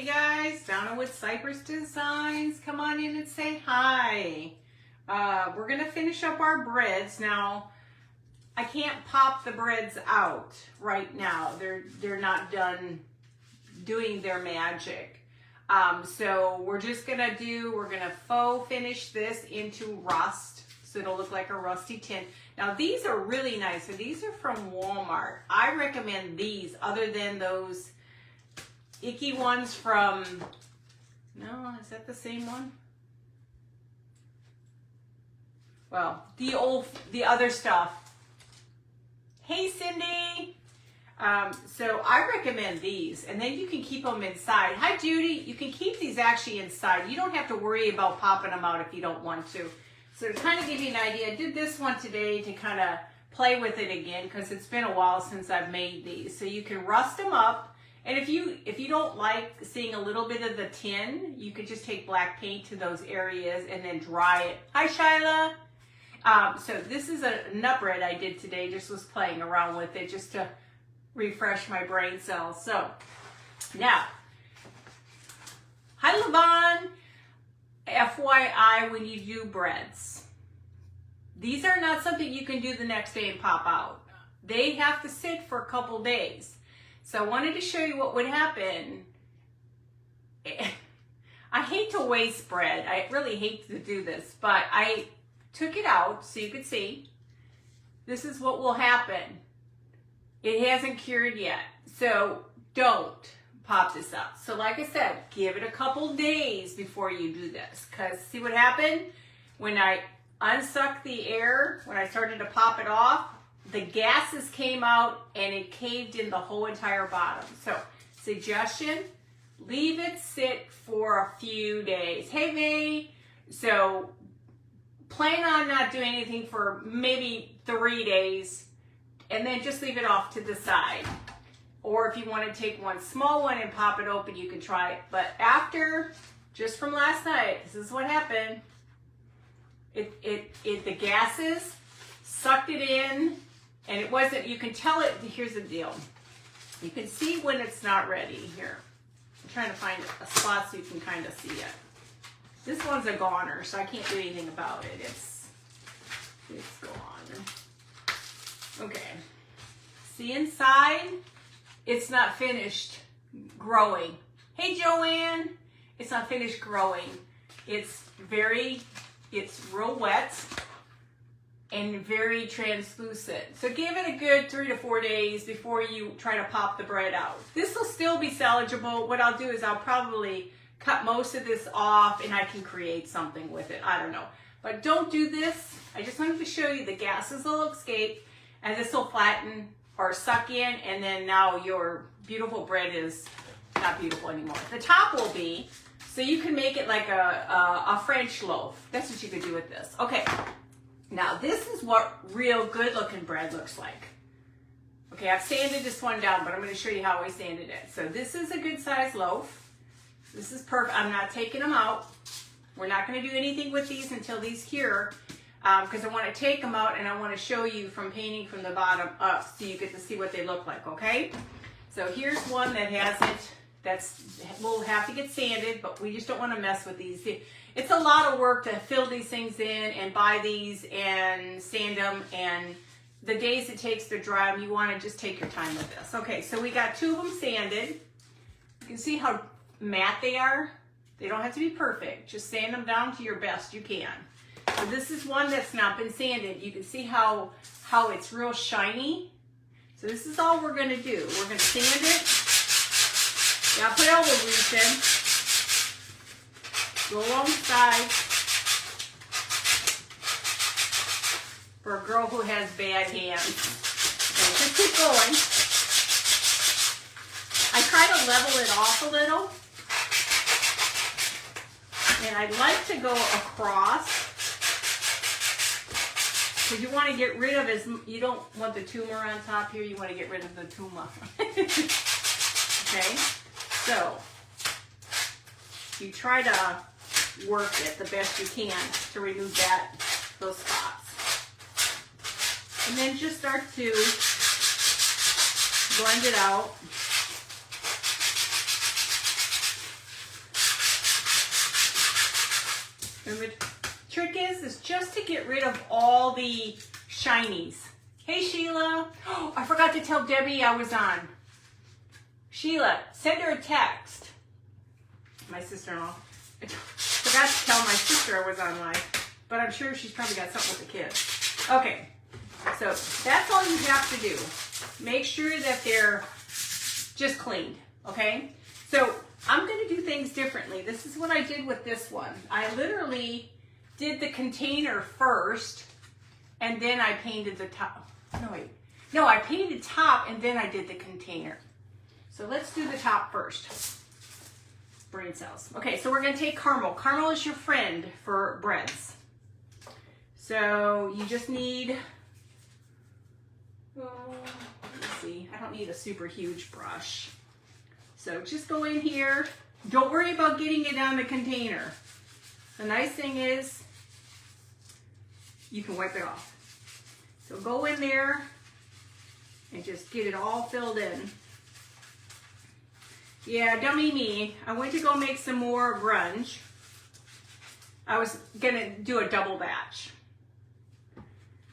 Hey guys, Donna with Cypress Designs. Come on in and say hi. We're gonna finish up our breads. Now, I can't pop the breads out right now. They're not done doing their magic. So we're just gonna faux finish this into rust. So it'll look like a rusty tin. Now these are really nice. So these are from Walmart. I recommend these other than those icky ones from, no, is that the same one? Well, the other stuff. Hey Cindy! So I recommend these, and then you can keep them inside. Hi Judy, you can keep these actually inside. You don't have to worry about popping them out if you don't want to. So to kind of give you an idea, I did this one today to kind of play with it again because it's been a while since I've made these. So you can rust them up. And if you don't like seeing a little bit of the tin, you could just take black paint to those areas and then dry it. Hi, Shyla. So this is a nut bread I did today. Just was playing around with it just to refresh my brain cells. So now, hi, Levon. FYI, when you do breads, these are not something you can do the next day and pop out. They have to sit for a couple days. So I wanted to show you what would happen. I hate to waste bread. I really hate to do this, but I took it out so you could see. This is what will happen. It hasn't cured yet. So don't pop this up. So like I said, give it a couple days before you do this. Because see what happened? When I unsucked the air, when I started to pop it off, the gases came out and it caved in the whole entire bottom. So, suggestion, leave it sit for a few days. Hey, May. So, plan on not doing anything for maybe 3 days and then just leave it off to the side. Or if you want to take one small one and pop it open, you can try it. But after, just from last night, this is what happened. The gases sucked it in. And it wasn't, you can tell it, here's the deal. You can see when it's not ready here. I'm trying to find a spot so you can kind of see it. This one's a goner, so I can't do anything about it. It's gone. Okay. See inside? It's not finished growing. Hey Joanne! It's not finished growing. It's real wet and very translucent. So give it a good 3 to 4 days before you try to pop the bread out. This will still be salvageable. What I'll do is I'll probably cut most of this off and I can create something with it. I don't know. But don't do this. I just wanted to show you the gases will escape and this will flatten or suck in, and then now your beautiful bread is not beautiful anymore. The top will be, so you can make it like a French loaf. That's what you could do with this. Okay. Now, this is what real good looking bread looks like. Okay, I've sanded this one down, but I'm going to show you how I sanded it. So this is a good size loaf. This is perfect. I'm not taking them out. We're not going to do anything with these until these cure, because I want to take them out and I want to show you from painting from the bottom up so you get to see what they look like, okay? So here's one that hasn't, will have to get sanded, but we just don't want to mess with these. It's a lot of work to fill these things in and buy these and sand them, and the days it takes to dry them, you want to just take your time with this. Okay, so we got 2 of them sanded. You can see how matte they are. They don't have to be perfect. Just sand them down to your best you can. So this is one that's not been sanded. You can see how it's real shiny. So this is all we're going to do. We're going to sand it. Yeah, put elbow grease in. Go along the side for a girl who has bad hands. Okay, just keep going. I try to level it off a little. And I'd like to go across. Because you want to get rid of you don't want the tumor on top here, you want to get rid of the tumor. Okay, so you try to work it the best you can to remove those spots. And then just start to blend it out. And the trick is just to get rid of all the shinies. Hey, Sheila. Oh, I forgot to tell Debbie I was on. Sheila, send her a text. My sister-in-law. I forgot to tell my sister I was on live, but I'm sure she's probably got something with the kids. Okay, so that's all you have to do. Make sure that they're just cleaned, okay? So I'm gonna do things differently. This is what I did with this one. I literally did the container first, and then I painted the top. No, I painted top, and then I did the container. So let's do the top first. Brain cells. Okay, so we're gonna take caramel. Caramel is your friend for breads. So you just need, let's see, I don't need a super huge brush. So just go in here. Don't worry about getting it on the container. The nice thing is you can wipe it off. So go in there and just get it all filled in. Yeah, dummy me. I went to go make some more grunge. I was gonna do a double batch.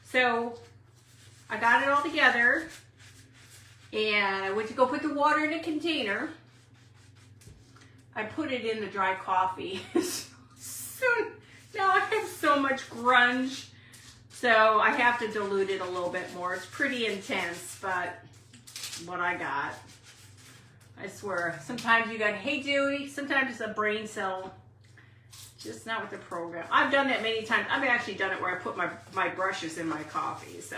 So I got it all together and I went to go put the water in a container. I put it in the dry coffee. So now I have so much grunge. So I have to dilute it a little bit more. It's pretty intense, but what I got. I swear, sometimes you got, hey Dewey, sometimes it's a brain cell, just not with the program. I've done that many times. I've actually done it where I put my brushes in my coffee, so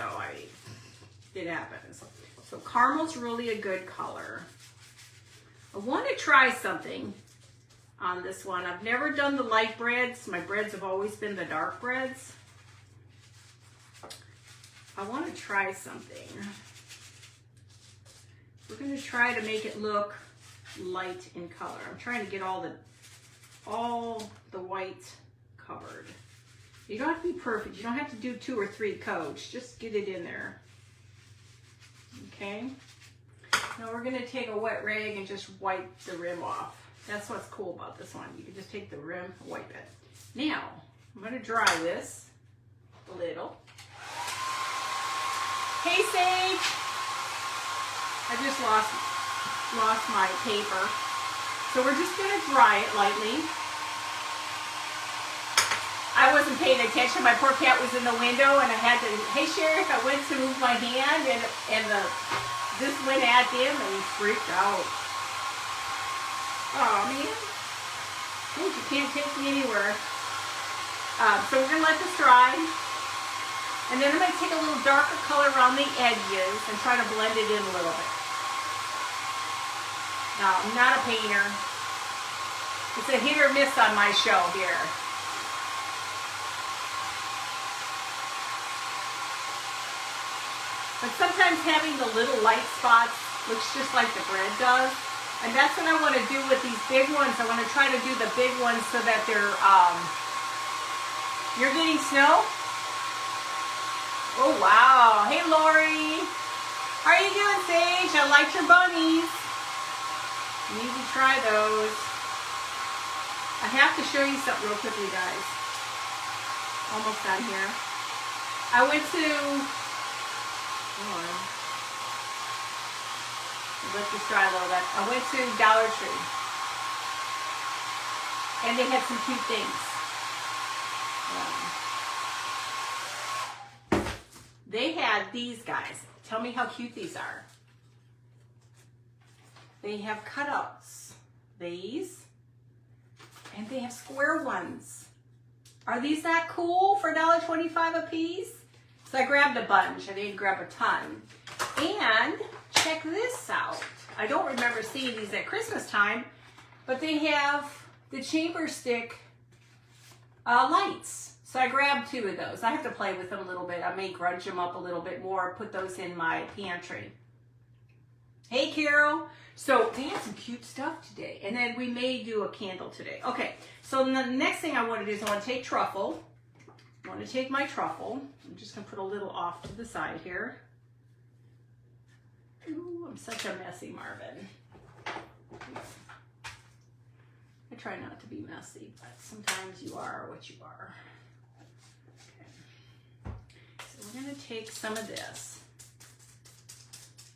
it happens. So caramel's really a good color. I want to try something on this one. I've never done the light breads. My breads have always been the dark breads. I want to try something. We're going to try to make it look light in color. I'm trying to get all the white covered. You don't have to be perfect. You don't have to do 2 or 3 coats. Just get it in there. Okay. Now we're going to take a wet rag and just wipe the rim off. That's what's cool about this one. You can just take the rim, wipe it. Now, I'm going to dry this a little. Hey, Sage! I just lost my paper. So we're just gonna dry it lightly. I wasn't paying attention. My poor cat was in the window and I had to, hey Sheriff, I went to move my hand and this went at him and he freaked out. Oh man. Hey, you can't take me anywhere. So we're gonna let this dry. And then I'm gonna take a little darker color around the edges and try to blend it in a little bit. No, I'm not a painter. It's a hit or miss on my show here. But sometimes having the little light spots looks just like the bread does. And that's what I want to do with these big ones. I want to try to do the big ones so that they're, you're getting snow? Oh, wow. Hey, Lori. How are you doing, Sage? I like your bunnies. You need to try those. I have to show you something real quickly, guys. Almost done here. I went to, hold on. Let this dry a little bit. I went to Dollar Tree. And they had some cute things. They had these guys. Tell me how cute these are. They have cutouts. These. And they have square ones. Are these that cool for $1.25 a piece? So I grabbed a bunch. I didn't grab a ton. And check this out. I don't remember seeing these at Christmas time, but they have the chamber stick lights. So I grabbed 2 of those. I have to play with them a little bit. I may grunge them up a little bit more, put those in my pantry. Hey, Carol. So they have some cute stuff today. And then we may do a candle today. Okay, so the next thing I want to do is I want to take truffle. I want to take my truffle. I'm just going to put a little off to the side here. Ooh, I'm such a messy Marvin. I try not to be messy, but sometimes you are what you are. Okay. So we're gonna take some of this.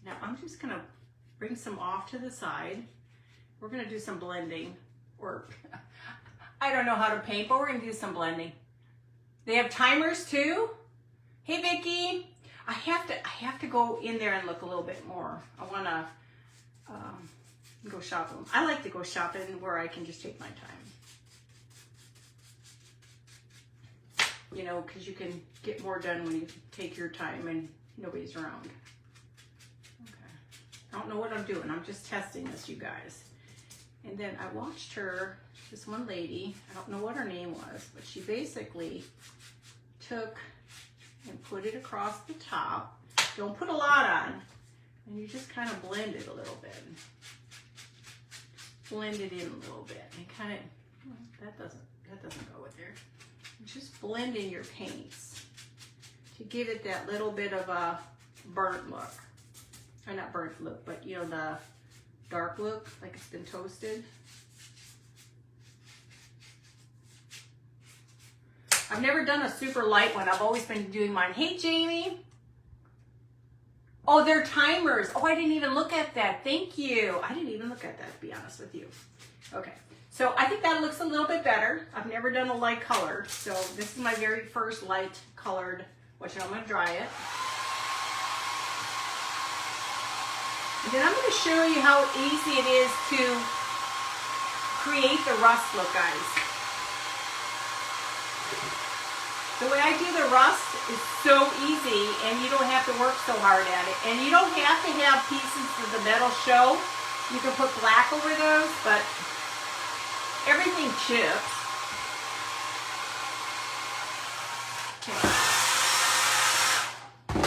Now I'm just gonna bring some off to the side. We're gonna do some blending, or I don't know how to paint, but we're gonna do some blending. They have timers too. Hey Vicki, I have to go in there and look a little bit more. I wanna go shopping. I like to go shopping where I can just take my time. You know, because you can get more done when you take your time and nobody's around. Okay. I don't know what I'm doing. I'm just testing this, you guys. And then I watched her, this one lady, I don't know what her name was, but she basically took and put it across the top. Don't put a lot on. And you just kind of blend it a little bit. Blend it in a little bit. And kind of, well, that doesn't go with there. Just blend in your paints to give it that little bit of a burnt look. Or not burnt look, but you know, the dark look, like it's been toasted. I've never done a super light one. I've always been doing mine. Hey, Jamie. Oh, they're timers. Oh, I didn't even look at that. Thank you. I didn't even look at that, to be honest with you. Okay. So I think that looks a little bit better. I've never done a light color. So this is my very first light colored, which I'm going to dry it. And then I'm going to show you how easy it is to create the rust look, guys. The way I do the rust is so easy, and you don't have to work so hard at it. And you don't have to have pieces of the metal show. You can put black over those, but everything chips.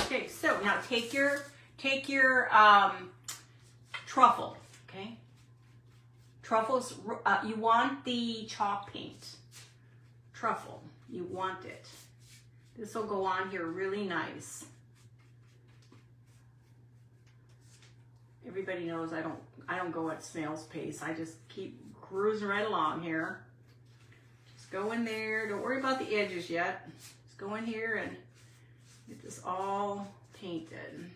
Okay, so now take your truffle, okay? Truffles, you want the chalk paint. Truffle, you want it. This will go on here really nice. Everybody knows I don't go at snail's pace. I just keep cruising right along here. Just go in there. Don't worry about the edges yet. Just go in here and get this all painted.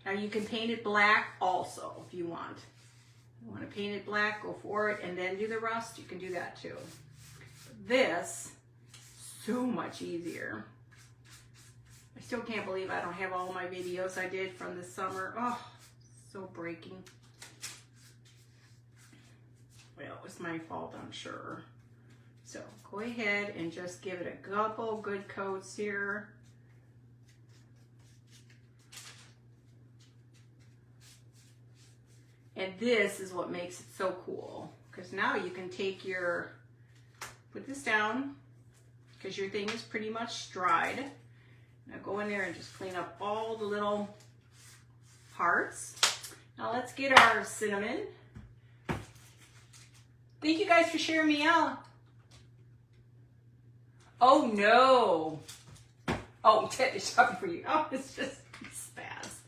Now you can paint it black also if you want. If you want to paint it black, go for it, and then do the rust. You can do that too. This, so much easier. I still can't believe I don't have all my videos I did from this summer. Oh, so breaking. Well, it was my fault, I'm sure. So go ahead and just give it a couple good coats here. And this is what makes it so cool. Because now you can take your, put this down, because your thing is pretty much dried. Now go in there and just clean up all the little parts. Now let's get our cinnamon. Thank you guys for sharing me out. Oh no. Oh, it's shopping for you. Oh, it's just spaz.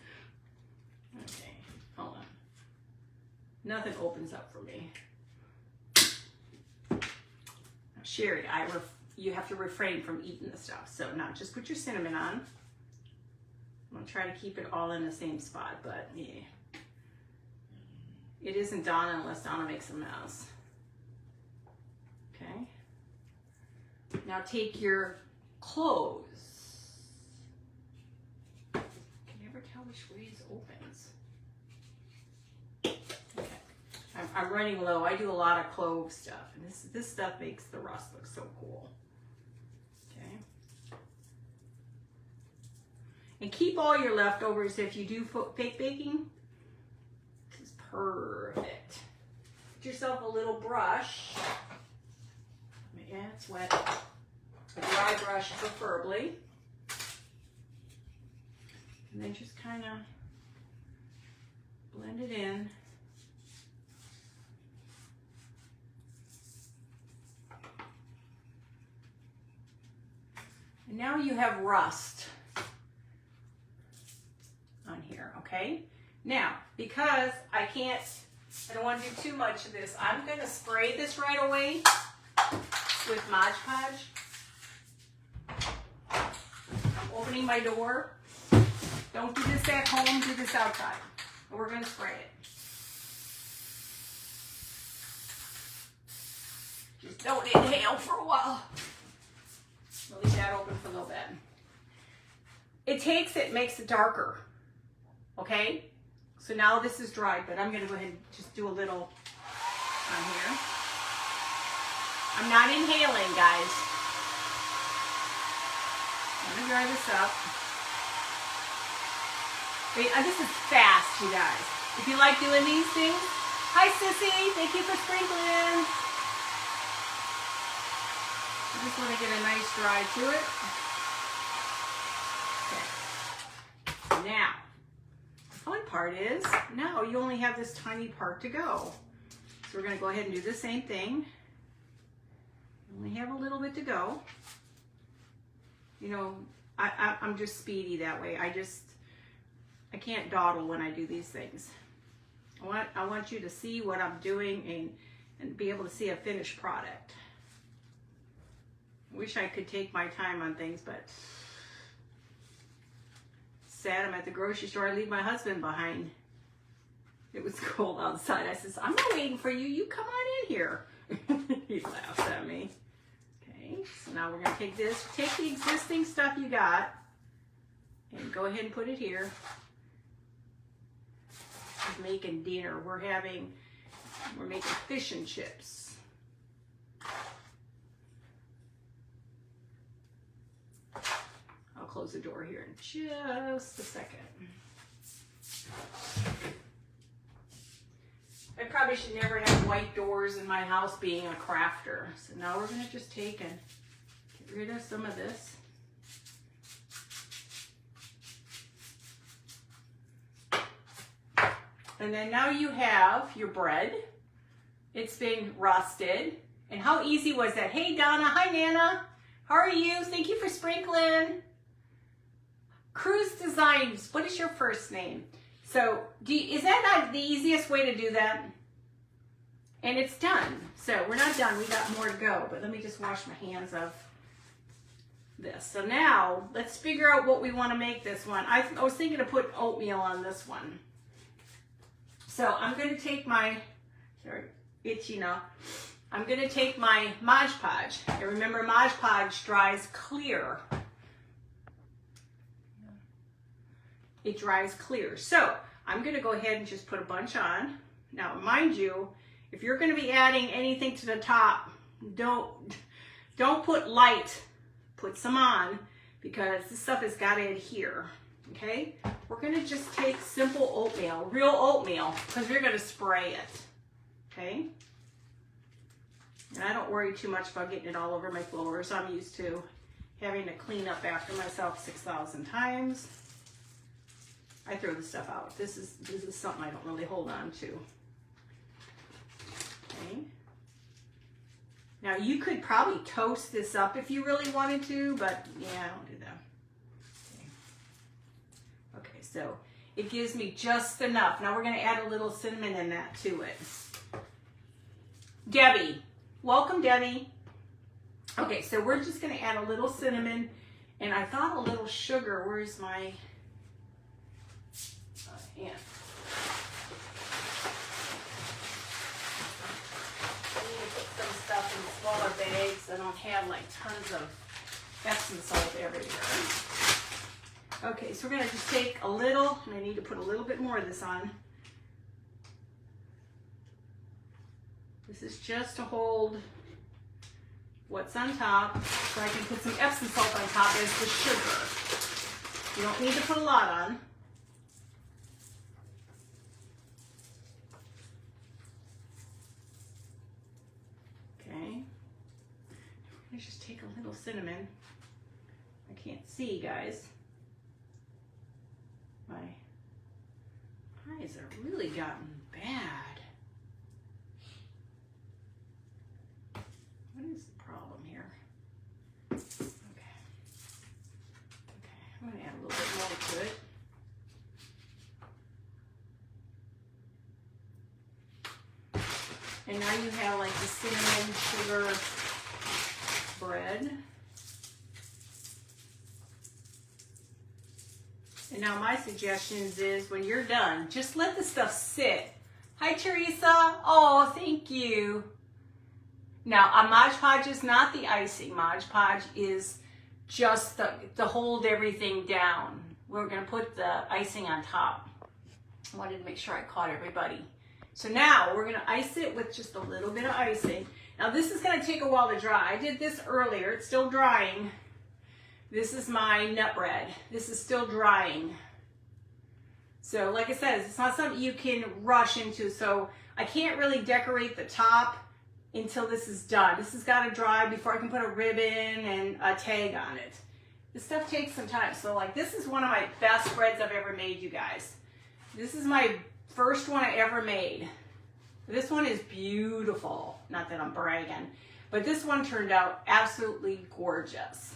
Okay, hold on. Nothing opens up for me. Now, Sherry, you have to refrain from eating the stuff. So now just put your cinnamon on. I'm gonna try to keep it all in the same spot, but yeah. It isn't Donna unless Donna makes a mess. Okay. Now take your cloves. I can never tell which way it opens. Okay. I'm running low. I do a lot of clove stuff, and this stuff makes the rust look so cool. Okay. And keep all your leftovers if you do fake baking. This is perfect. Get yourself a little brush. Yeah, it's wet. A dry brush preferably. And then just kind of blend it in. And now you have rust on here, okay? Now, because I can't I don't want to do too much of this. I'm going to spray this right away with Mod Podge. I'm opening my door. Don't do this at home, do this outside. And we're going to spray it. Just don't inhale for a while. I'll leave that open for a little bit. It makes it darker. Okay? So now this is dried, but I'm going to go ahead and just do a little on here. I'm not inhaling, guys. I'm going to dry this up. Wait, this is fast, you guys. If you like doing these things, hi Sissy, thank you for sprinkling. I just want to get a nice dry to it. Okay. Now, the fun part is, now you only have this tiny part to go. So we're going to go ahead and do the same thing. We only have a little bit to go. You know, I'm just speedy that way. I can't dawdle when I do these things. I want you to see what I'm doing and be able to see a finished product. I wish I could take my time on things, but sad I'm at the grocery store. I leave my husband behind. It was cold outside. I says, I'm not waiting for you. You come on in here. He laughs at me. Okay, so now we're going to take this. Take the existing stuff you got and go ahead and put it here. We're making dinner. We're making fish and chips. I'll close the door here in just a second. I probably should never have white doors in my house being a crafter. So now we're going to just take and get rid of some of this. And then now you have your bread. It's been roasted. And how easy was that? Hey Donna, hi Nana. How are you? Thank you for sprinkling. Cruz Designs, what is your first name? So is that not the easiest way to do that? And it's done. So we're not done, we got more to go, but let me just wash my hands of this. So now let's figure out what we want to make this one. I was thinking to put oatmeal on this one. So I'm going to take my, sorry, itchy now. I'm going to take my Mod Podge. And remember, Mod Podge dries clear. It dries clear. So I'm going to go ahead and just put a bunch on. Now, mind you, if you're going to be adding anything to the top, don't put light. Put some on because this stuff has got to adhere. Okay? We're going to just take simple oatmeal, real oatmeal, because we're going to spray it. Okay? And I don't worry too much about getting it all over my floors. I'm used to having to clean up after myself 6,000 times. I throw this stuff out. This is something I don't really hold on to. Okay. Now you could probably toast this up if you really wanted to, but yeah, I don't do that. Okay, so it gives me just enough. Now we're going to add a little cinnamon in that to it. Debbie. Welcome, Debbie. Okay, so we're just going to add a little cinnamon, and I thought a little sugar. Where's my hand? I need to put some stuff in smaller bags. I don't have like tons of Epsom salt everywhere. Okay, so we're going to just take a little, and I need to put a little bit more of this on. This is just to hold what's on top, so I can put some Epsom salt on top as the sugar. You don't need to put a lot on. Okay. Let's just take a little cinnamon. I can't see, guys. My eyes are really gotten bad. What is the problem here? Okay. I'm going to add a little bit more to it. And now you have like the cinnamon sugar bread. And now my suggestions is when you're done, just let the stuff sit. Hi, Teresa. Oh, thank you. Now, a Mod Podge is not the icing. Mod Podge is just to hold everything down. We're going to put the icing on top. I wanted to make sure I caught everybody. So now we're going to ice it with just a little bit of icing. Now, this is going to take a while to dry. I did this earlier. It's still drying. This is my nut bread. This is still drying. So like I said, it's not something you can rush into. So I can't really decorate the top until this is done. This has got to dry before I can put a ribbon and a tag on it. This stuff takes some time. So like this is one of my best breads I've ever made, you guys. This is my first one I ever made. This one is beautiful. Not that I'm bragging, but this one turned out absolutely gorgeous.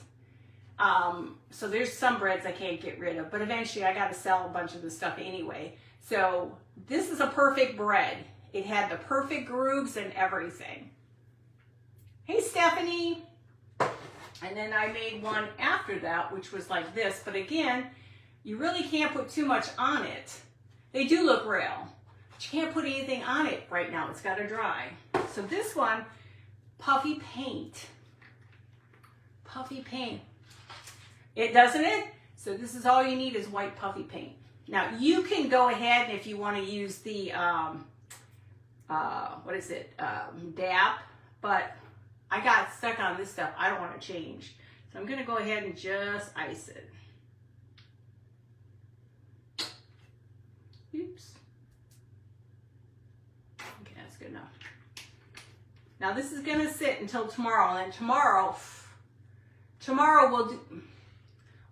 So there's some breads I can't get rid of, but eventually I got to sell a bunch of this stuff anyway. So this is a perfect bread. It had the perfect grooves and everything. Hey, Stephanie. And then I made one after that, which was like this. But again, you really can't put too much on it. They do look real, but you can't put anything on it right now. It's got to dry. So this one, puffy paint. Puffy paint. It doesn't it? So this is all you need is white puffy paint. Now you can go ahead and if you want to use the, DAP, but I got stuck on this stuff. I don't want to change. So I'm going to go ahead and just ice it. Oops. Okay, that's good enough. Now this is going to sit until tomorrow, and then tomorrow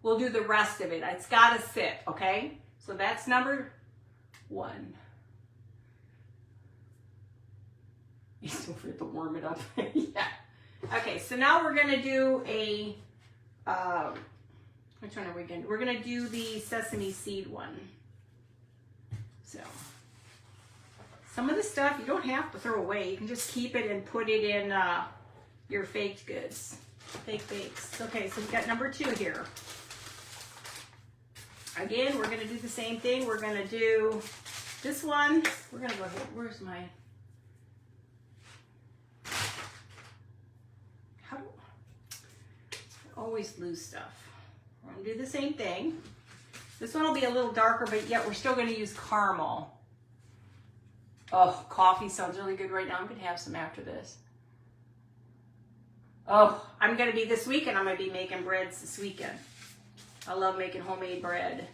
we'll do the rest of it. It's got to sit, okay? So that's number 1. You still forget to warm it up. Yeah. Okay, so now we're going to do a, which one are we going to do? We're going to do the sesame seed one. So, some of the stuff you don't have to throw away. You can just keep it and put it in your faked goods. Fake bakes. Okay, so we've got number 2 here. Again, we're going to do the same thing. We're going to do this one. We're going to go ahead. Where's my... I always lose stuff. We're going to do the same thing. This one will be a little darker, but yet we're still going to use caramel. Oh, coffee sounds really good right now. I'm going to have some after this. Oh, I'm going to be this weekend. I'm going to be making breads this weekend. I love making homemade bread.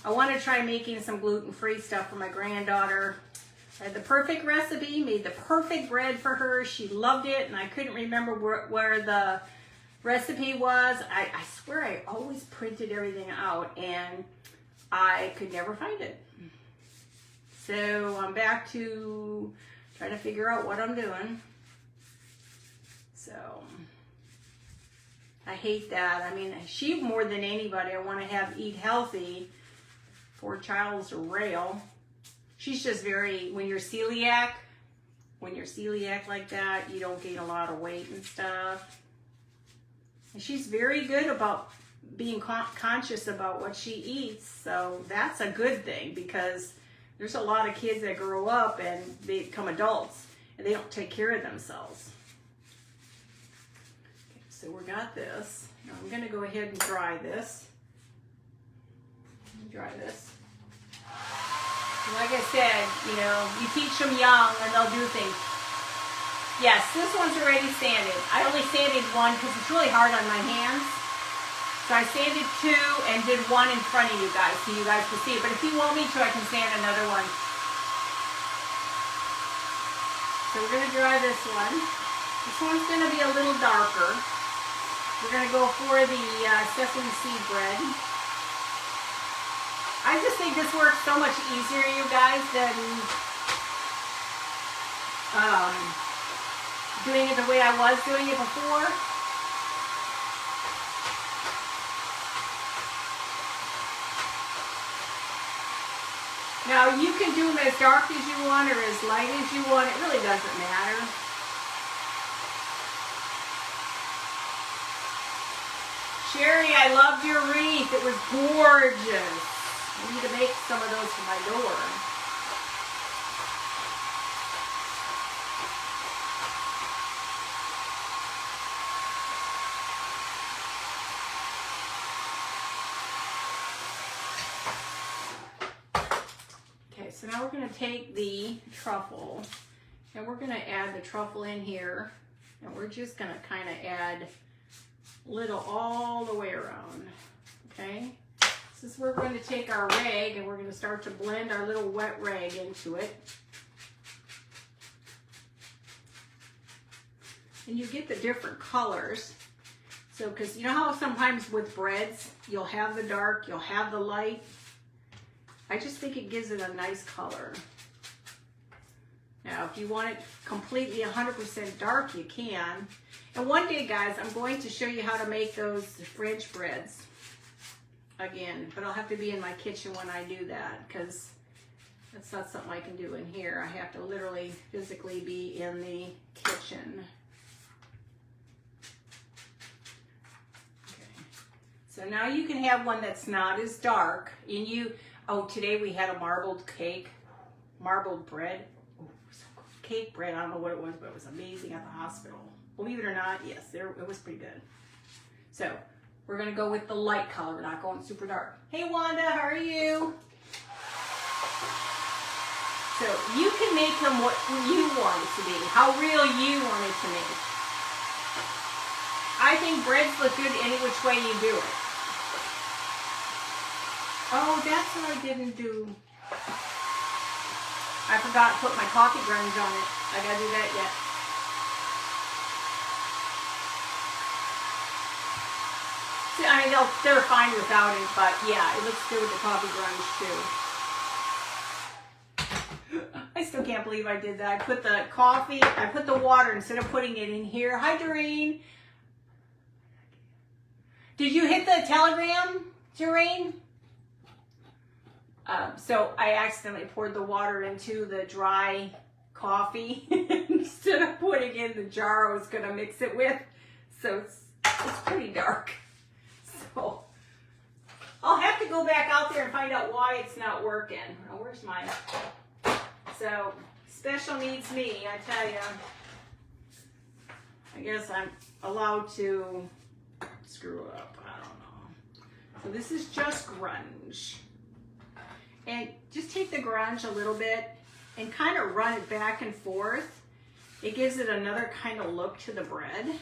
I want to try making some gluten-free stuff for my granddaughter. I had the perfect recipe, made the perfect bread for her. She loved it, and I couldn't remember where the recipe was. I swear I always printed everything out, and I could never find it. So I'm back to trying to figure out what I'm doing. So I hate that. I mean, she more than anybody, I want to have eat healthy. Poor child's a rail. She's just very, when you're celiac like that, you don't gain a lot of weight and stuff. And she's very good about being conscious about what she eats. So that's a good thing because there's a lot of kids that grow up and they become adults and they don't take care of themselves. Okay, so we got this. Now I'm going to go ahead and dry this. Dry this. Like I said, you know, you teach them young and they'll do things. Yes, this one's already sanded. I only sanded 1 because it's really hard on my hands. So I sanded 2 and did 1 in front of you guys so you guys can see it. But if you want me to, I can sand another one. So we're going to dry this one. This one's going to be a little darker. We're going to go for the sesame seed bread. I just think this works so much easier, you guys, than doing it the way I was doing it before. Now you can do them as dark as you want or as light as you want. It really doesn't matter. Sherry, I loved your wreath. It was gorgeous. I need to make some of those for my door. Okay, so now we're going to take the truffle and we're going to add the truffle in here, and we're just going to kind of add little all the way around. Okay, this is where we're going to take our rag and we're going to start to blend our little wet rag into it. And you get the different colors. So, because you know how sometimes with breads, you'll have the dark, you'll have the light. I just think it gives it a nice color. Now, if you want it completely 100% dark, you can. And one day, guys, I'm going to show you how to make those French breads again, but I'll have to be in my kitchen when I do that, because that's not something I can do in here. I have to literally physically be in the kitchen. Okay. So now you can have one that's not as dark. And you, oh, today we had a marbled cake, marbled bread. Oh, so good. Cake bread, I don't know what it was, but it was amazing at the hospital. Believe it or not, yes, it was pretty good. So we're gonna go with the light color. We're not going super dark. Hey Wanda, how are you? So you can make them what you want it to be, how real you want it to make. I think breads look good any which way you do it. Oh, that's what I didn't do. I forgot to put my coffee grounds on it. I gotta do that yet. I mean, they're fine without it, but yeah, it looks good with the coffee grunge too. I still can't believe I did that. I put the coffee, I put the water instead of putting it in here. Hi, Doreen. Did you hit the telegram, Doreen? So I accidentally poured the water into the dry coffee instead of putting it in the jar I was going to mix it with. So it's pretty dark. So I'll have to go back out there and find out why it's not working. Oh, where's mine? So special needs me, I tell you. I guess I'm allowed to screw up. I don't know. So this is just grunge. And just take the grunge a little bit and kind of run it back and forth. It gives it another kind of look to the bread.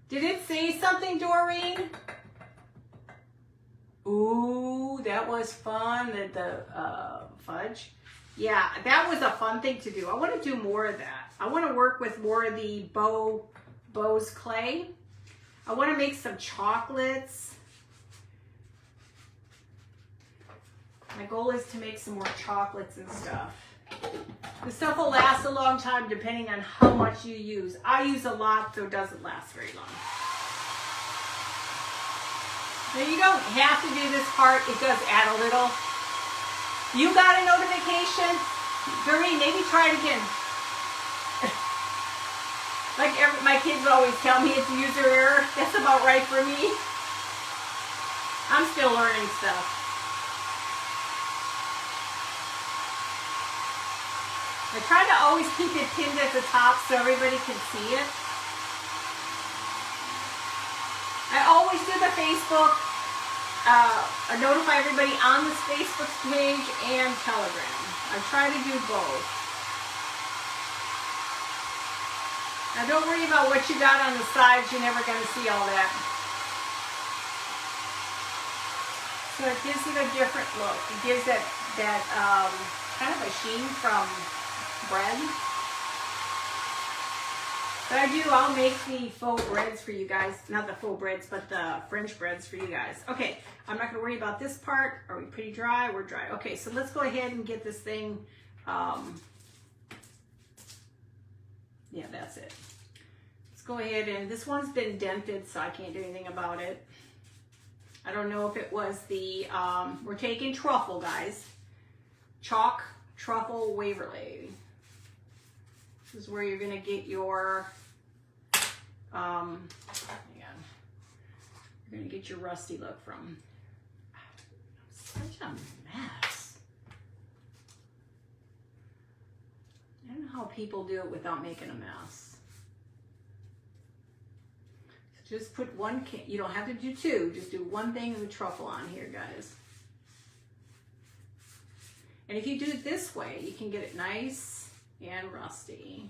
Did it say something, Doreen? Ooh, that was fun, the fudge. Yeah, that was a fun thing to do. I want to do more of that. I want to work with more of the Bose clay. I want to make some chocolates. My goal is to make some more chocolates and stuff. The stuff will last a long time depending on how much you use. I use a lot, so it doesn't last very long. Now you don't have to do this part. It does add a little. You got a notification? Doreen, maybe try it again. Like my kids always tell me it's user error. That's about right for me. I'm still learning stuff. I try to always keep it pinned at the top so everybody can see it. I always do the Facebook, I notify everybody on this Facebook page and Telegram. I try to do both. Now don't worry about what you got on the sides, you're never going to see all that. So it gives it a different look. It gives it that kind of a sheen from bread. But I'll make the faux breads for you guys. Not the faux breads, but the French breads for you guys. Okay, I'm not gonna worry about this part. Are we pretty dry? We're dry. Okay, so let's go ahead and get this thing, yeah, that's it. Let's go ahead and, this one's been dented, so I can't do anything about it. I don't know if it was the, we're taking truffle, guys. Chalk Truffle Waverly. This is where you're gonna get your, hang on. You're gonna get your rusty look from. Such a mess. I don't know how people do it without making a mess. So just put one, you don't have to do two, just do one thing of the truffle on here, guys. And if you do it this way, you can get it nice and rusty.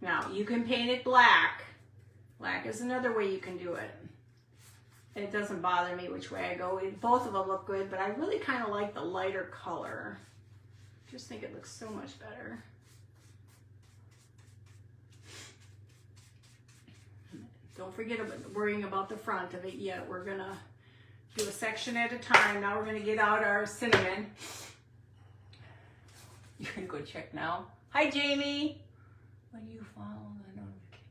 Now, you can paint it black. Black is another way you can do it. It doesn't bother me which way I go. Both of them look good, but I really kind of like the lighter color. Just think it looks so much better. Don't forget about worrying about the front of it yet. We're gonna do a section at a time. Now we're gonna get out our cinnamon. You're gonna go check now. Hi, Jamie. When you follow the notification.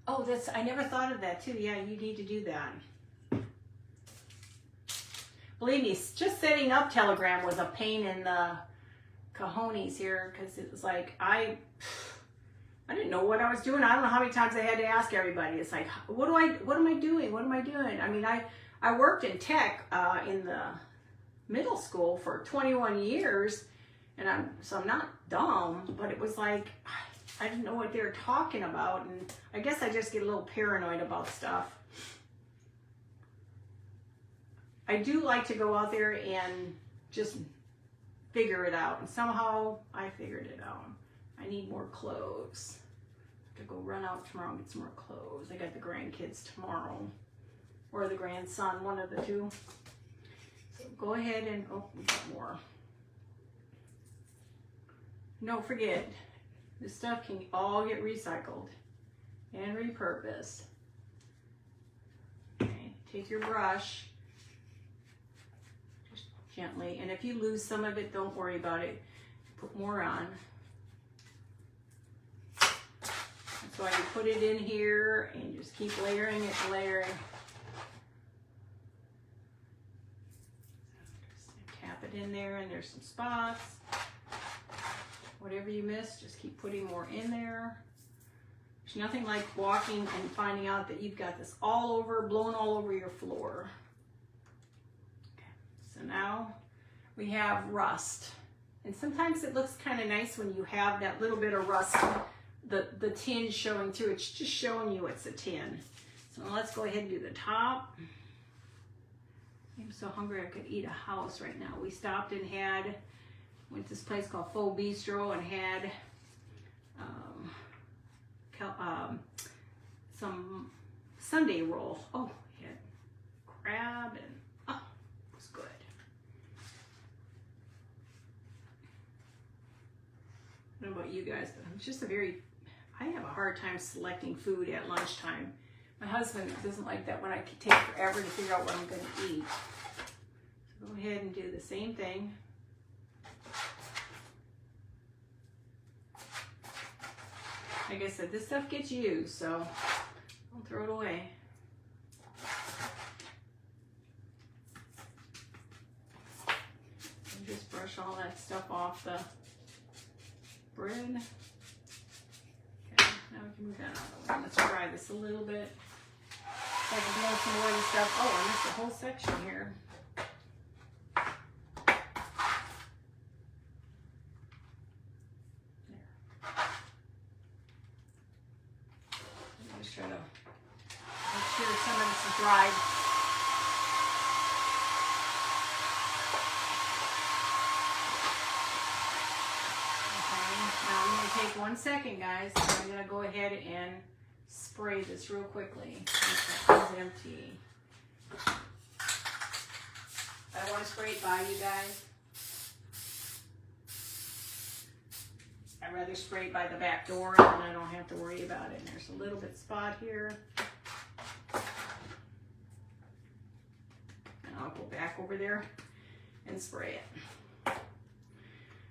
Oh, I never thought of that too. Yeah, you need to do that. Believe me, just setting up Telegram was a pain in the cojones here, because it was like, I didn't know what I was doing. I don't know how many times I had to ask everybody. It's like, what am I doing? What am I doing? I mean, I worked in tech in the middle school for 21 years, and I'm not dumb, but it was like, I didn't know what they were talking about, and I guess I just get a little paranoid about stuff. I do like to go out there and just figure it out, and somehow I figured it out. I need more clothes. I have to go run out tomorrow and get some more clothes. I got the grandkids tomorrow, or the grandson, one of the two. So go ahead and, oh, we got more. Don't forget, this stuff can all get recycled and repurposed. Okay, take your brush, just gently, and if you lose some of it, don't worry about it. Put more on. That's why you put it in here and just keep layering it, layering. Just tap it in there, and there's some spots. Whatever you missed, just keep putting more in there. There's nothing like walking and finding out that you've got this all over, blown all over your floor. Okay, so now we have rust. And sometimes it looks kind of nice when you have that little bit of rust, the tin showing through. It's just showing you it's a tin. So let's go ahead and do the top. I'm so hungry I could eat a house right now. We stopped and went to this place called Faux Bistro and had some Sunday roll. Oh, we had crab and oh, it was good. I don't know about you guys, but it's just I have a hard time selecting food at lunchtime. My husband doesn't like that when I take forever to figure out what I'm going to eat. So go ahead and do the same thing. Like I said, this stuff gets used, so don't throw it away. And just brush all that stuff off the bread. Okay, now we can move that out of the way. Let's dry this a little bit. So I can know some more of the stuff. Oh, I missed a whole section here. Try to make sure some of this is dried. Okay, now I'm going to take 1 second, guys. I'm going to go ahead and spray this real quickly. It's empty. I want to spray it by you guys. I'd rather spray it by the back door, and then I don't have to worry about it. And there's a little bit spot here. And I'll go back over there and spray it.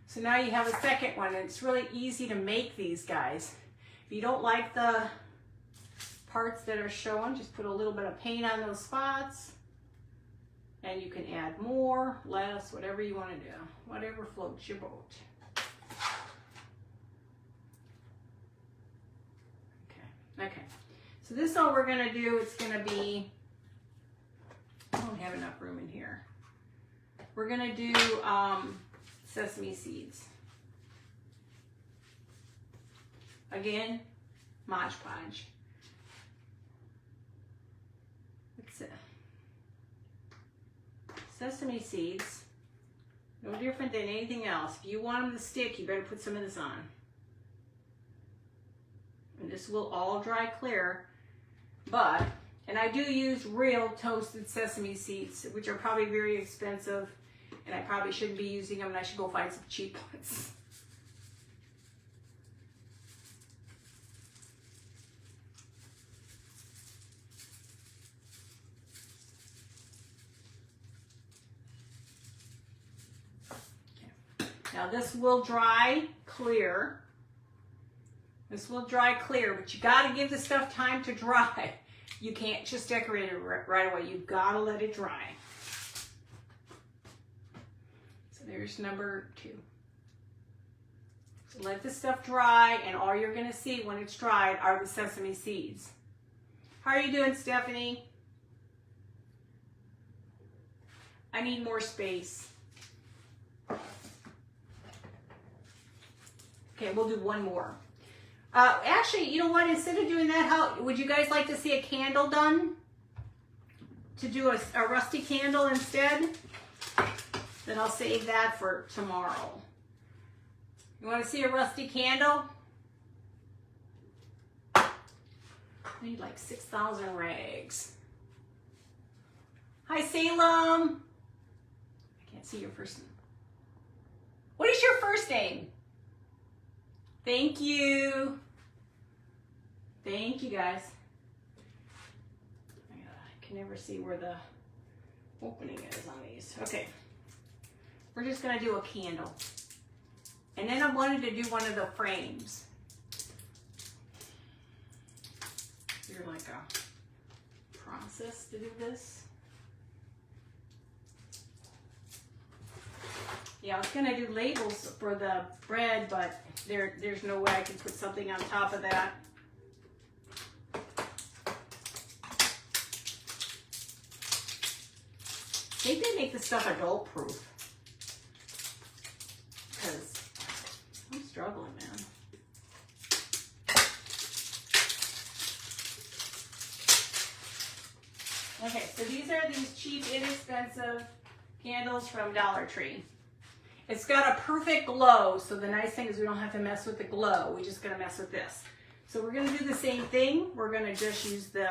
So now you have a second one, and it's really easy to make these guys. If you don't like the parts that are shown. Just put a little bit of paint on those spots. And you can add more, less, whatever you want to do. Whatever floats your boat. Okay. So this is all we're going to do. It's going to be, I don't have enough room in here. We're going to do sesame seeds. Again, Mod Podge. That's it. Sesame seeds, no different than anything else. If you want them to stick, you better put some of this on. And this will all dry clear, but, and I do use real toasted sesame seeds, which are probably very expensive, and I probably shouldn't be using them, and I should go find some cheap ones. Now this will dry clear. This will dry clear, but you got to give the stuff time to dry. You can't just decorate it right away. You've got to let it dry. So there's number 2. So let the stuff dry, and all you're going to see when it's dried are the sesame seeds. How are you doing, Stephanie? I need more space. Okay, we'll do one more. Actually, you know what? Instead of doing that, how would you guys like to see a candle done? To do a rusty candle instead? Then I'll save that for tomorrow. You want to see a rusty candle? I need like 6,000 rags. Hi, Salem. I can't see your first name. What is your first name? Thank you. Thank you, guys. I can never see where the opening is on these. Okay. We're just going to do a candle. And then I wanted to do one of the frames. You're like a process to do this. Yeah, I was going to do labels for the bread, but there's no way I can put something on top of that. I think they make this stuff adult proof. Because I'm struggling, man. Okay, so these are these cheap, inexpensive candles from Dollar Tree. It's got a perfect glow, so the nice thing is we don't have to mess with the glow. We're just going to mess with this. So we're going to do the same thing. We're going to just use the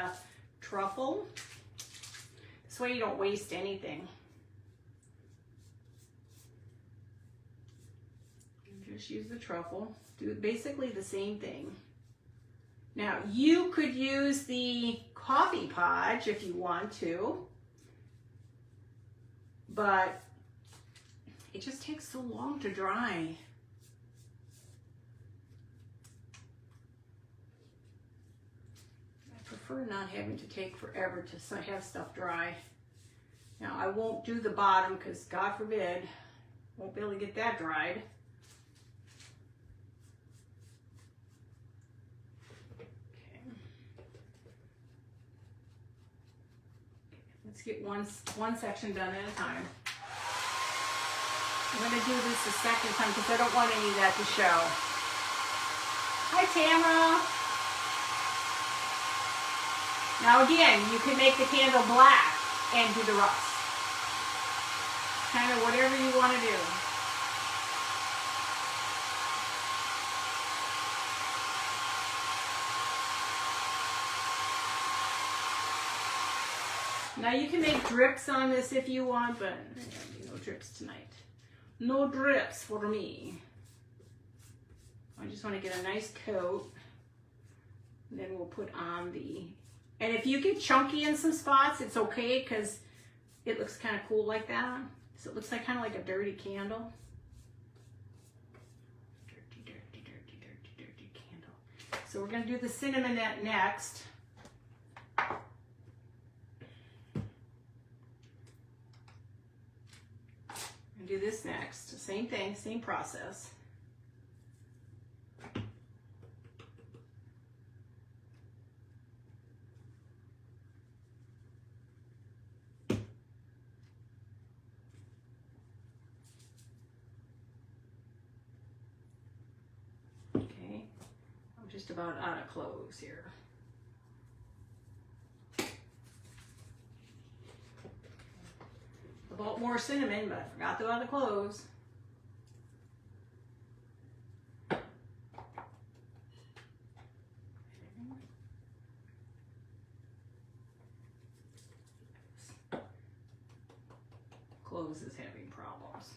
truffle. This way you don't waste anything. Just use the truffle. Do basically the same thing. Now, you could use the coffee podge if you want to, but it just takes so long to dry. I prefer not having to take forever to have stuff dry. Now, I won't do the bottom because, God forbid, won't be able to get that dried. Let's get one section done at a time. I'm going to do this a second time because I don't want any of that to show. Hi, Tamara. Now again, you can make the candle black and do the rust. Kind of whatever you want to do. Now you can make drips on this if you want, but no drips tonight. No drips for me. I just want to get a nice coat. And then we'll put on the... And if you get chunky in some spots, it's okay because it looks kind of cool like that. So it looks like kind of like a dirty candle. Dirty, dirty, dirty, dirty, dirty candle. So we're going to do the cinnamon next. do this next. Same thing, same process. Okay, I'm just about out of cloves here. About more cinnamon, but I forgot to add the cloves. Cloves is having problems.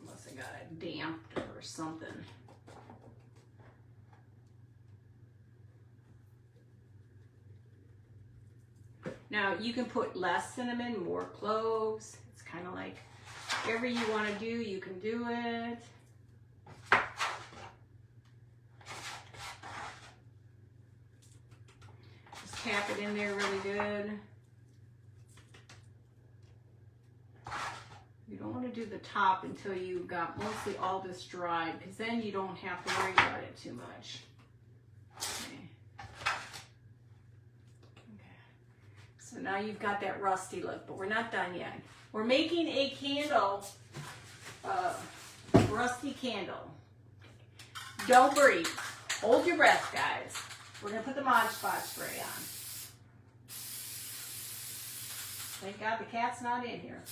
Unless I got it damped or something. Now you can put less cinnamon, more cloves. It's kind of like whatever you want to do, you can do it. Just tap it in there really good. You don't want to do the top until you've got mostly all this dried, because then you don't have to worry about it too much. So now you've got that rusty look, but we're not done yet. We're making a candle, rusty candle. Don't breathe. Hold your breath, guys. We're gonna put the Mod Podge spray on. Thank God the cat's not in here.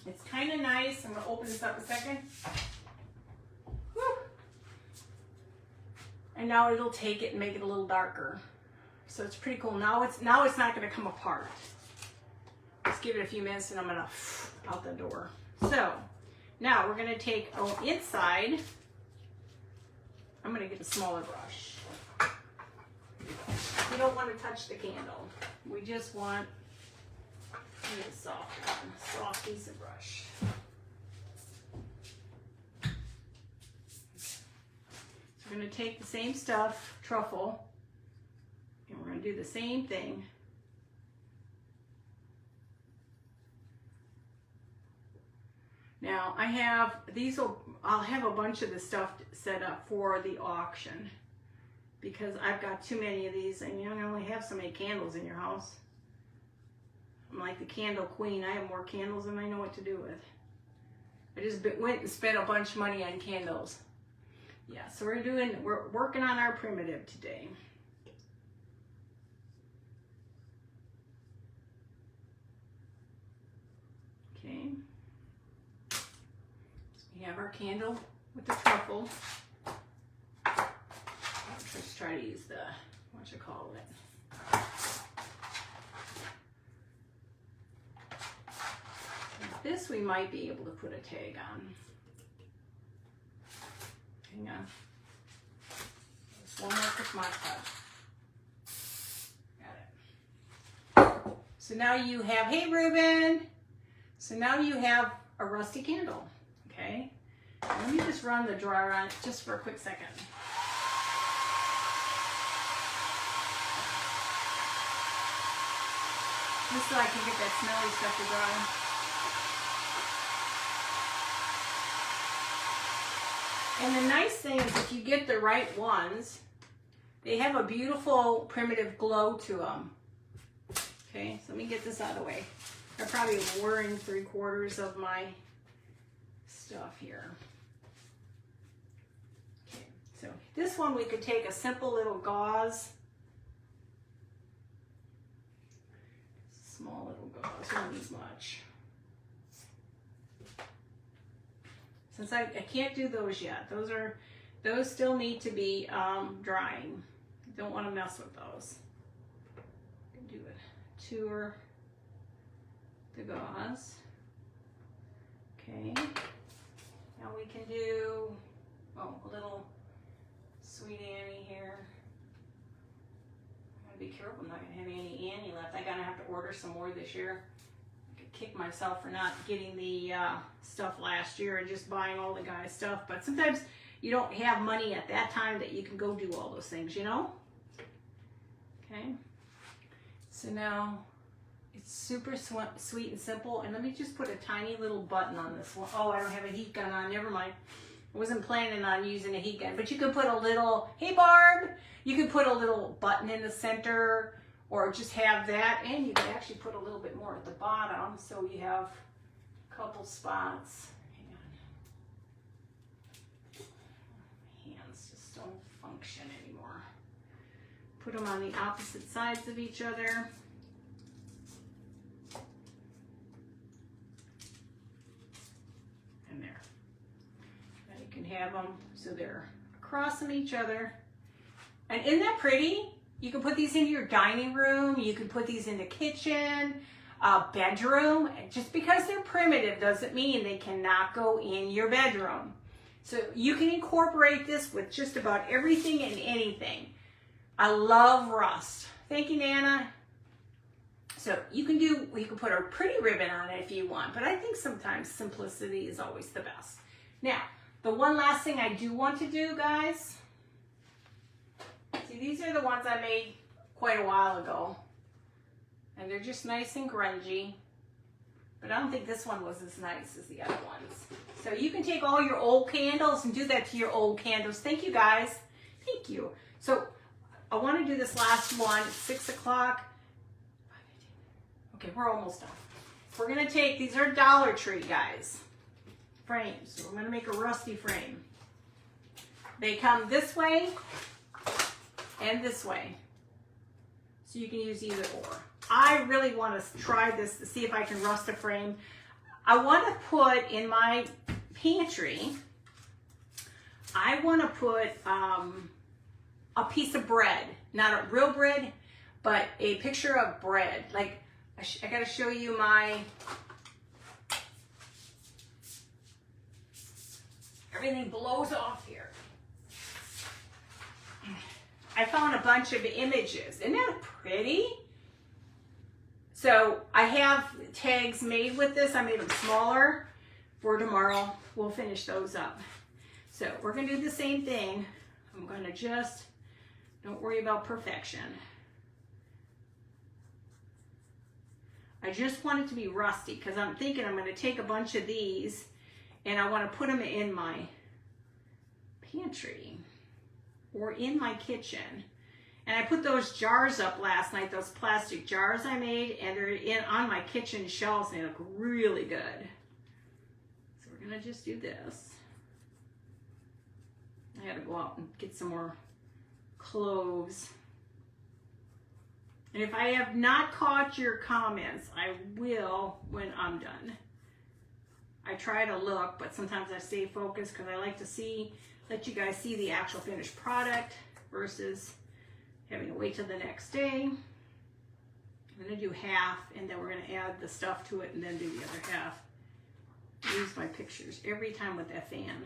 It's kind of nice. I'm gonna open this up a second. And now it'll take it and make it a little darker. So it's pretty cool. Now it's not gonna come apart. Just give it a few minutes and I'm gonna out the door. So now we're gonna take inside. I'm gonna get a smaller brush. We don't want to touch the candle. We just want a soft piece of brush. We're going to take the same stuff, truffle, and we're going to do the same thing. Now I have I'll have a bunch of the stuff set up for the auction because I've got too many of these and you only have so many candles in your house. I'm like the candle queen. I have more candles than I know what to do with. I just went and spent a bunch of money on candles. Yeah, so we're working on our primitive today. Okay. So we have our candle with the truffle. I'll just try to use the, what you call it. This we might be able to put a tag on. Hang on. Just one more quick Mod Podge. Got it. So now you have, hey Ruben. So now you have a rusty candle. Okay. Let me just run the dryer on just for a quick second. Just so I can get that smelly stuff to dry. And the nice thing is if you get the right ones, they have a beautiful primitive glow to them. Okay, so let me get this out of the way. I'm probably wearing 3/4 of my stuff here. Okay, so this one we could take a simple little gauze. Small little gauze, don't need much. Since I can't do those yet, those still need to be drying. Don't want to mess with those. Do a tour the gauze. Okay. Now we can do a little Sweet Annie here. I gotta be careful. I'm not gonna have any Annie left. I'm gonna have to order some more this year. Kick myself for not getting the stuff last year and just buying all the guys' stuff, but sometimes you don't have money at that time that you can go do all those things, you know? Okay. So now it's super sweet and simple. And let me just put a tiny little button on this one. Oh, I don't have a heat gun on. Never mind. I wasn't planning on using a heat gun, but you could put a little, hey Barb, you could put a little button in the center, or just have that, and you could actually put a little bit more at the bottom, so you have a couple spots. Hang on. Hands just don't function anymore. Put them on the opposite sides of each other. And there. Now you can have them so they're across from each other. And isn't that pretty? You can put these into your dining room. You can put these in the kitchen, bedroom. Just because they're primitive doesn't mean they cannot go in your bedroom. So you can incorporate this with just about everything and anything. I love rust. Thank you, Nana. So you can put a pretty ribbon on it if you want, but I think sometimes simplicity is always the best. Now, the one last thing I do want to do, guys, see, these are the ones I made quite a while ago. And they're just nice and grungy. But I don't think this one was as nice as the other ones. So you can take all your old candles and do that to your old candles. Thank you, guys. Thank you. So I want to do this last one at 6 o'clock. Okay, we're almost done. We're going to take, these are Dollar Tree, guys, frames. So we're going to make a rusty frame. They come this way and this way. So you can use either or. I really want to try this to see if I can rust a frame. I want to put in my pantry, I want to put a piece of bread. Not a real bread, but a picture of bread. Like, I got to show you my, everything blows off here. I found a bunch of images. Isn't that pretty? So I have tags made with this. I made them smaller for tomorrow. We'll finish those up. So we're going to do the same thing. I'm going to just, don't worry about perfection. I just want it to be rusty because I'm thinking I'm going to take a bunch of these and I want to put them in my pantry or in my kitchen. And I put those jars up last night, those plastic jars I made, and they're on my kitchen shelves and they look really good. So we're gonna just do this. I gotta go out and get some more cloves. And if I have not caught your comments, I will when I'm done. I try to look, but sometimes I stay focused because I like to let you guys see the actual finished product versus having to wait till the next day. I'm gonna do half and then we're gonna add the stuff to it and then do the other half. Use my pictures every time with that fan.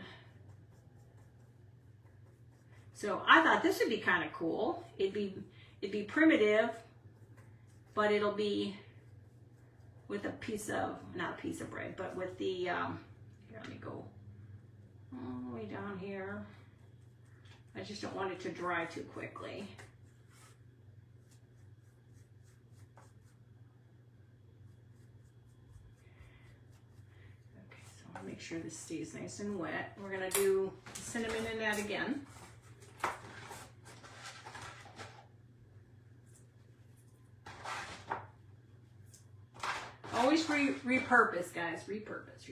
So I thought this would be kind of cool. It'd be primitive, but it'll be with a piece of, not a piece of bread, but with the, here, let me go all the way down here. I just don't want it to dry too quickly. Okay, so I'll make sure this stays nice and wet. We're gonna do cinnamon in that again. Always repurpose, guys. Repurpose.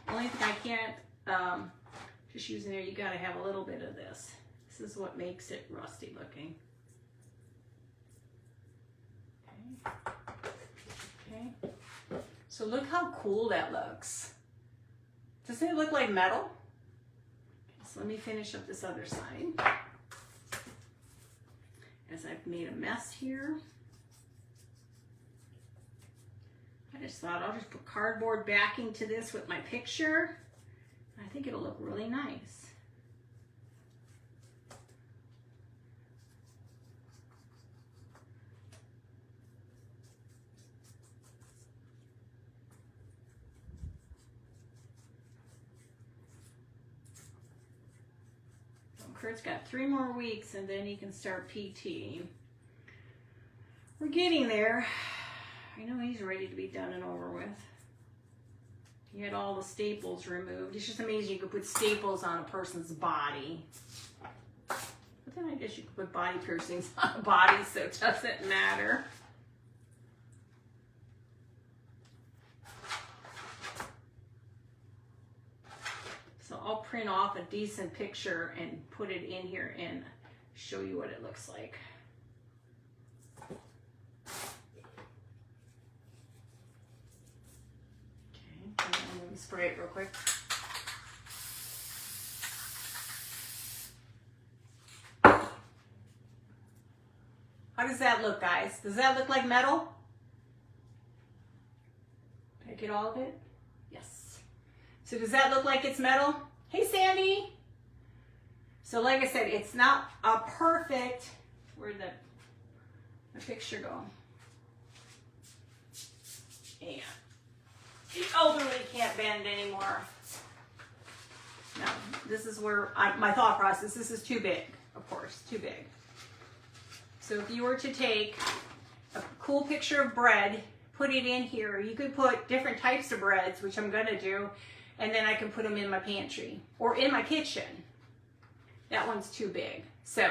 Only thing I can't just use in there, you gotta have a little bit of this. This is what makes it rusty looking. Okay. So look how cool that looks. Doesn't it look like metal? Okay, so let me finish up this other side. As I've made a mess here. I just thought I'll just put cardboard backing to this with my picture. I think it'll look really nice. Kurt's got 3 more weeks and then he can start PT. We're getting there. I know he's ready to be done and over with. He had all the staples removed. It's just amazing you could put staples on a person's body. But then I guess you could put body piercings on a body, so it doesn't matter. So I'll print off a decent picture and put it in here and show you what it looks like. Okay, I'm going to spray it real quick. How does that look, guys? Does that look like metal? Did I get all of it? Yes. So does that look like it's metal? Hey, Sandy. So like I said, it's not a perfect, where'd the picture go? And the elderly can't bend anymore. Now, this is where my thought process, this is too big, of course, too big. So if you were to take a cool picture of bread, put it in here, you could put different types of breads, which I'm gonna do, and then I can put them in my pantry or in my kitchen. That one's too big. So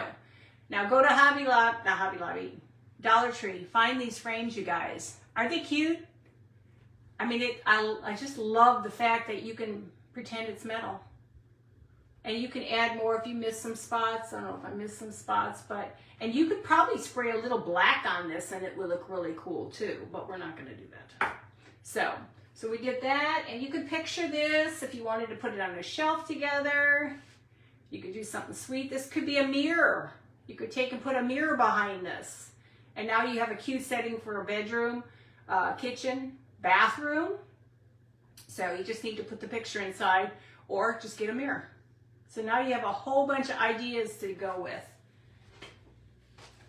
now go to Hobby Lobby, Dollar Tree, find these frames, you guys. Aren't they cute? I mean, I just love the fact that you can pretend it's metal. And you can add more if you miss some spots. I don't know if I missed some spots, but, and you could probably spray a little black on this and it will look really cool too, but we're not gonna do that. So we did that, and you could picture this if you wanted to put it on a shelf together. You could do something sweet. This could be a mirror. You could take and put a mirror behind this. And now you have a cute setting for a bedroom, kitchen, bathroom. So you just need to put the picture inside or just get a mirror. So now you have a whole bunch of ideas to go with.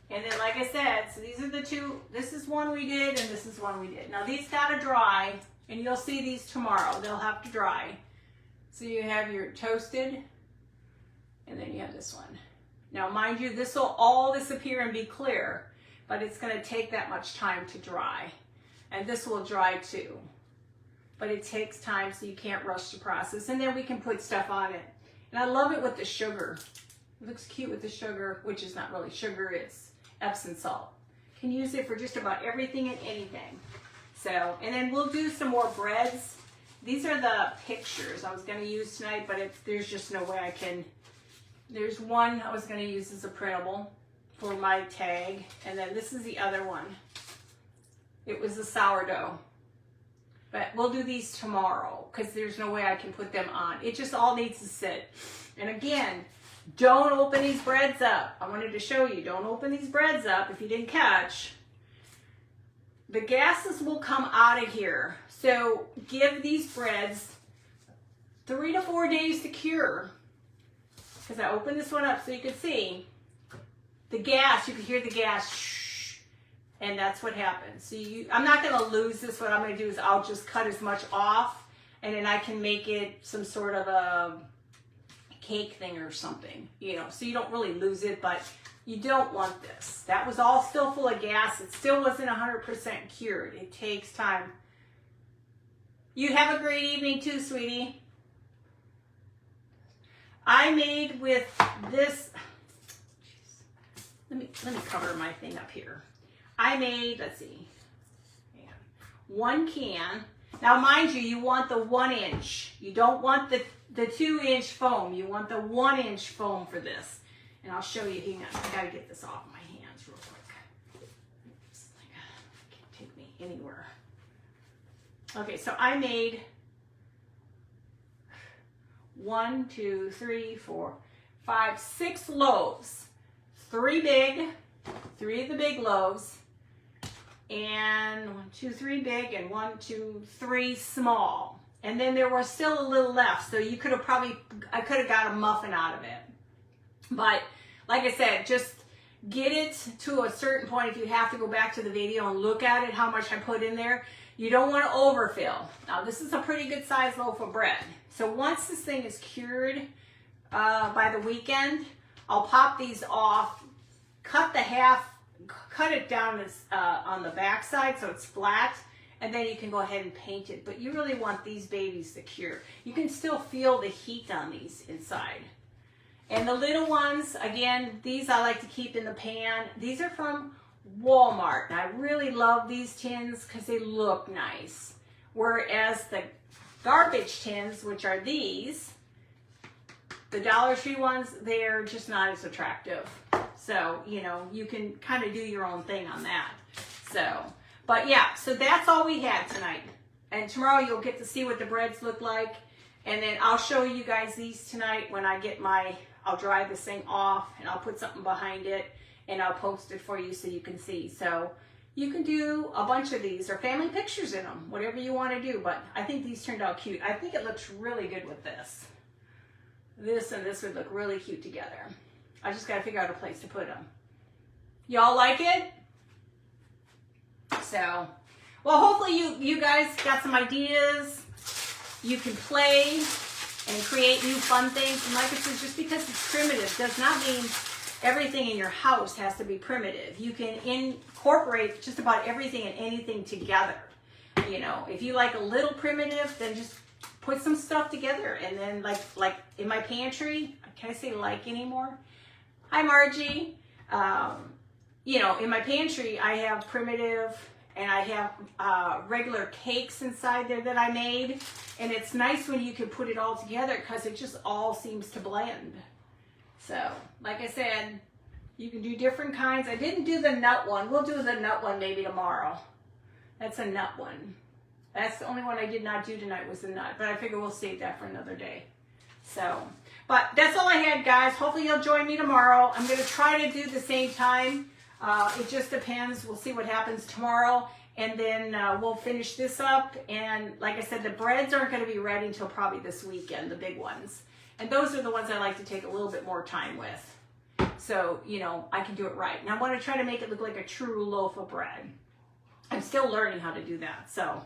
And then like I said, so these are the two, this is one we did and this is one we did. Now these gotta dry, and you'll see these tomorrow. They'll have to dry. So you have your toasted, and then you have this one. Now mind you, this will all disappear and be clear, but it's gonna take that much time to dry. And this will dry too. But it takes time, so you can't rush the process. And then we can put stuff on it. And I love it with the sugar. It looks cute with the sugar, which is not really sugar, it's Epsom salt. Can use it for just about everything and anything. So, and then we'll do some more breads. These are the pictures I was gonna use tonight, but there's just no way I can. There's one I was gonna use as a printable for my tag, and then this is the other one. It was the sourdough. But we'll do these tomorrow because there's no way I can put them on. It just all needs to sit. And again, don't open these breads up. I wanted to show you, don't open these breads up if you didn't catch. The gases will come out of here. So give these breads 3 to 4 days to cure. Because I opened this one up so you can see the gas, you can hear the gas. And that's what happens. So I'm not gonna lose this. What I'm gonna do is I'll just cut as much off, and then I can make it some sort of a cake thing or something, you know, so you don't really lose it, but you don't want this. That was all still full of gas. It still wasn't 100% cured. It takes time. You have a great evening too, sweetie. I made with this, let me cover my thing up here. I made, let's see, 1 can. Now mind you, you want the 1 inch. You don't want the 2-inch foam. You want the 1-inch foam for this. And I'll show you, hang on, I gotta get this off my hands real quick. It's like, it can't take me anywhere. Okay, so I made 1, 2, 3, 4, 5, 6 loaves. 3 big, 3 of the big loaves. And 1, 2, 3 big, and 1, 2, 3 small. And then there was still a little left, so you could have I could have got a muffin out of it. But like I said, just get it to a certain point. If you have to go back to the video and look at it, how much I put in there. You don't want to overfill. Now this is a pretty good size loaf of bread. So once this thing is cured by the weekend, I'll pop these off, cut it down on the back side so it's flat, and then you can go ahead and paint it. But you really want these babies to cure. You can still feel the heat on these inside. And the little ones, again, these I like to keep in the pan. These are from Walmart, and I really love these tins because they look nice. Whereas the garbage tins, which are these, the Dollar Tree ones, they're just not as attractive. So, you know, you can kind of do your own thing on that. So, but yeah, so that's all we had tonight. And tomorrow you'll get to see what the breads look like. And then I'll show you guys these tonight when I get I'll dry this thing off and I'll put something behind it and I'll post it for you so you can see. So you can do a bunch of these or family pictures in them, whatever you want to do. But I think these turned out cute. I think it looks really good with this. This and this would look really cute together. I just got to figure out a place to put them. Y'all like it? So, well, hopefully you guys got some ideas. You can play and create new fun things. And like I said, just because it's primitive does not mean everything in your house has to be primitive. You can incorporate just about everything and anything together. You know, if you like a little primitive, then just put some stuff together. And then like in my pantry, can I say like anymore? Hi, Margie. You know, in my pantry, I have primitive and I have regular cakes inside there that I made. And it's nice when you can put it all together because it just all seems to blend. So, like I said, you can do different kinds. I didn't do the nut one. We'll do the nut one maybe tomorrow. That's a nut one. That's the only one I did not do tonight was the nut. But I figure we'll save that for another day. So, but that's all I had, guys. Hopefully you'll join me tomorrow. I'm going to try to do the same time. It just depends. We'll see what happens tomorrow. And then we'll finish this up. And like I said, the breads aren't going to be ready until probably this weekend, the big ones. And those are the ones I like to take a little bit more time with. So, you know, I can do it right. And I want to try to make it look like a true loaf of bread. I'm still learning how to do that. So,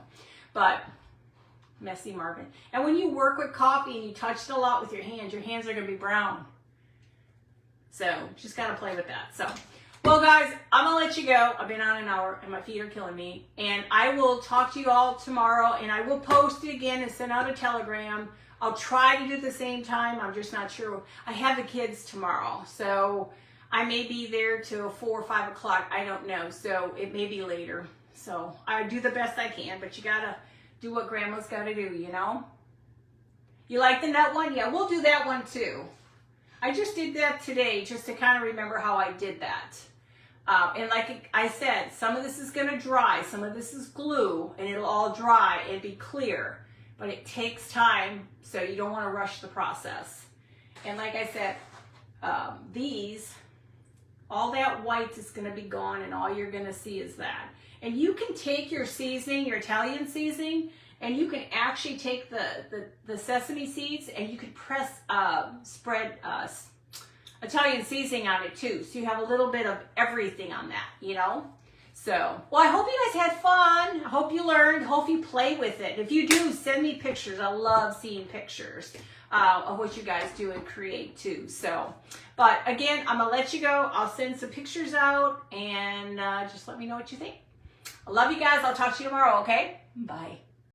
but messy Marvin. And when you work with coffee and you touch it a lot with your hands are going to be brown. So just got to play with that. So, well, guys, I'm going to let you go. I've been on an hour and my feet are killing me. And I will talk to you all tomorrow and I will post it again and send out a telegram. I'll try to do it at the same time. I'm just not sure. I have the kids tomorrow. So I may be there till 4 or 5 o'clock. I don't know. So it may be later. So I do the best I can, but you got to do what grandma's got to do, you know? You like the nut one? Yeah, we'll do that one too. I just did that today just to kind of remember how I did that. And like I said, some of this is going to dry. Some of this is glue, and it'll all dry and be clear. But it takes time, so you don't want to rush the process. And like I said, all that white is going to be gone, and all you're going to see is that. And you can take your seasoning, your Italian seasoning, and you can actually take the sesame seeds and you can spread Italian seasoning on it too. So you have a little bit of everything on that, you know? So, well, I hope you guys had fun. I hope you learned. Hope you play with it. If you do, send me pictures. I love seeing pictures of what you guys do and create too. So, but again, I'm going to let you go. I'll send some pictures out and just let me know what you think. I love you guys. I'll talk to you tomorrow, okay? Bye.